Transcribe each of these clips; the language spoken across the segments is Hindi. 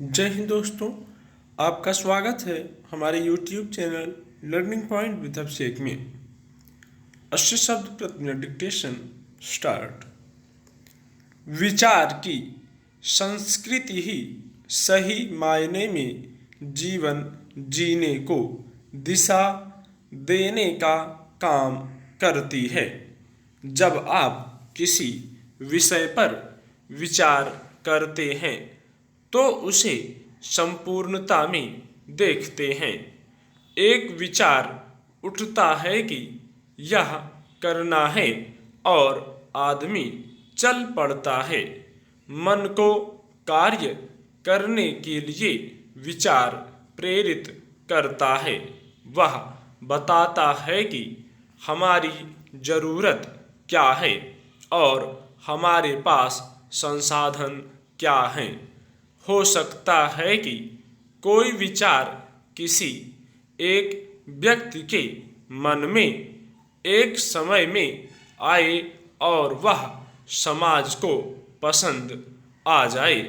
जय हिंद दोस्तों, आपका स्वागत है हमारे YouTube channel learning point with Abhishek में। 80 शब्द प्रति मिनट डिक्टेशन स्टार्ट। विचार की संस्कृति ही सही मायने में जीवन जीने को दिशा देने का काम करती है। जब आप किसी विषय पर विचार करते हैं तो उसे संपूर्णता में देखते हैं। एक विचार उठता है कि यह करना है और आदमी चल पड़ता है। मन को कार्य करने के लिए विचार प्रेरित करता है। वह बताता है कि हमारी जरूरत क्या है और हमारे पास संसाधन क्या हैं। हो सकता है कि कोई विचार किसी एक व्यक्ति के मन में एक समय में आए और वह समाज को पसंद आ जाए,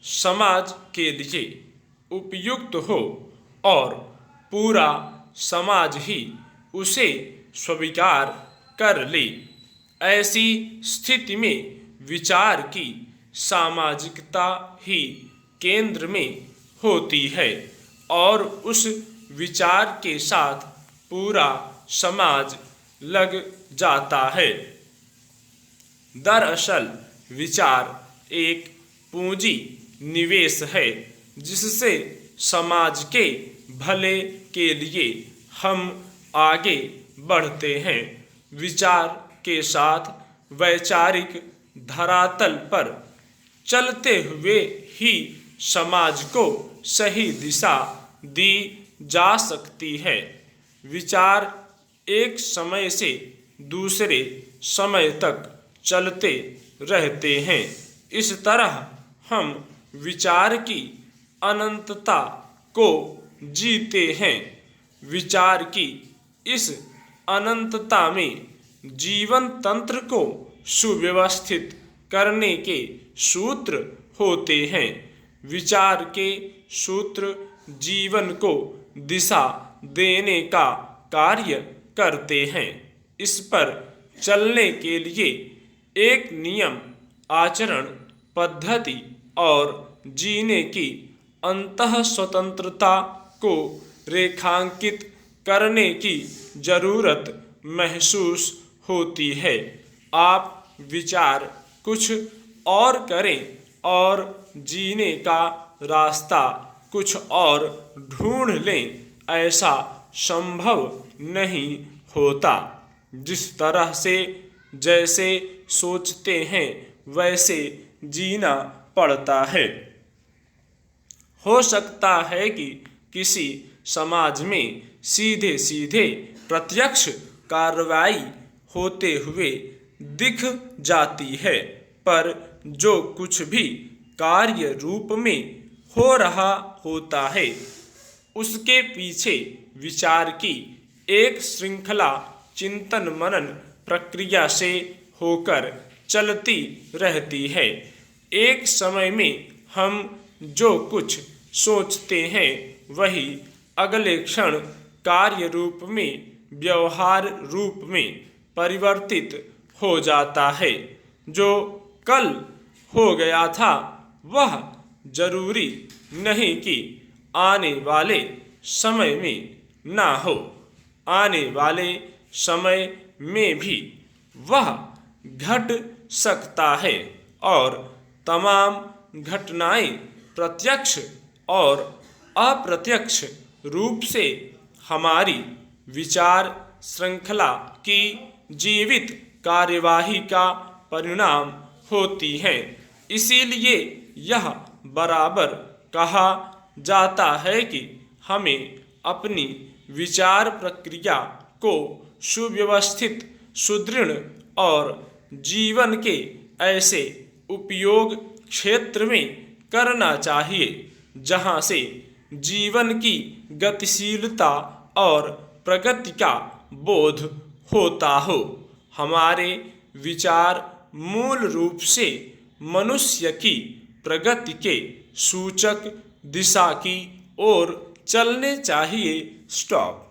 समाज के लिए उपयुक्त हो और पूरा समाज ही उसे स्वीकार कर ले। ऐसी स्थिति में विचार की सामाजिकता ही केंद्र में होती है और उस विचार के साथ पूरा समाज लग जाता है। दरअसल विचार एक पूंजी निवेश है जिससे समाज के भले के लिए हम आगे बढ़ते हैं। विचार के साथ वैचारिक धरातल पर चलते हुए ही समाज को सही दिशा दी जा सकती है। विचार एक समय से दूसरे समय तक चलते रहते हैं। इस तरह हम विचार की अनंतता को जीते हैं। विचार की इस अनंतता में जीवन तंत्र को सुव्यवस्थित करने के सूत्र होते हैं। विचार के सूत्र जीवन को दिशा देने का कार्य करते हैं। इस पर चलने के लिए एक नियम, आचरण पद्धति और जीने की अंतः स्वतंत्रता को रेखांकित करने की जरूरत महसूस होती है। आप विचार कुछ और करें और जीने का रास्ता कुछ और ढूंढ लें, ऐसा संभव नहीं होता। जिस तरह से जैसे सोचते हैं वैसे जीना पड़ता है। हो सकता है कि किसी समाज में सीधे सीधे प्रत्यक्ष कार्रवाई होते हुए दिख जाती है, पर जो कुछ भी कार्य रूप में हो रहा होता है उसके पीछे विचार की एक श्रृंखला चिंतन मनन प्रक्रिया से होकर चलती रहती है। एक समय में हम जो कुछ सोचते हैं वही अगले क्षण कार्य रूप में, व्यवहार रूप में परिवर्तित हो जाता है। जो कल हो गया था वह जरूरी नहीं कि आने वाले समय में ना हो। आने वाले समय में भी वह घट सकता है और तमाम घटनाएं प्रत्यक्ष और अप्रत्यक्ष रूप से हमारी विचार श्रृंखला की जीवित कार्यवाही का परिणाम होती हैं। इसीलिए यह बराबर कहा जाता है कि हमें अपनी विचार प्रक्रिया को सुव्यवस्थित, सुदृढ़ और जीवन के ऐसे उपयोग क्षेत्र में करना चाहिए जहाँ से जीवन की गतिशीलता और प्रगति का बोध होता हो। हमारे विचार मूल रूप से मनुष्य की प्रगति के सूचक दिशा की ओर चलने चाहिए। स्टॉप।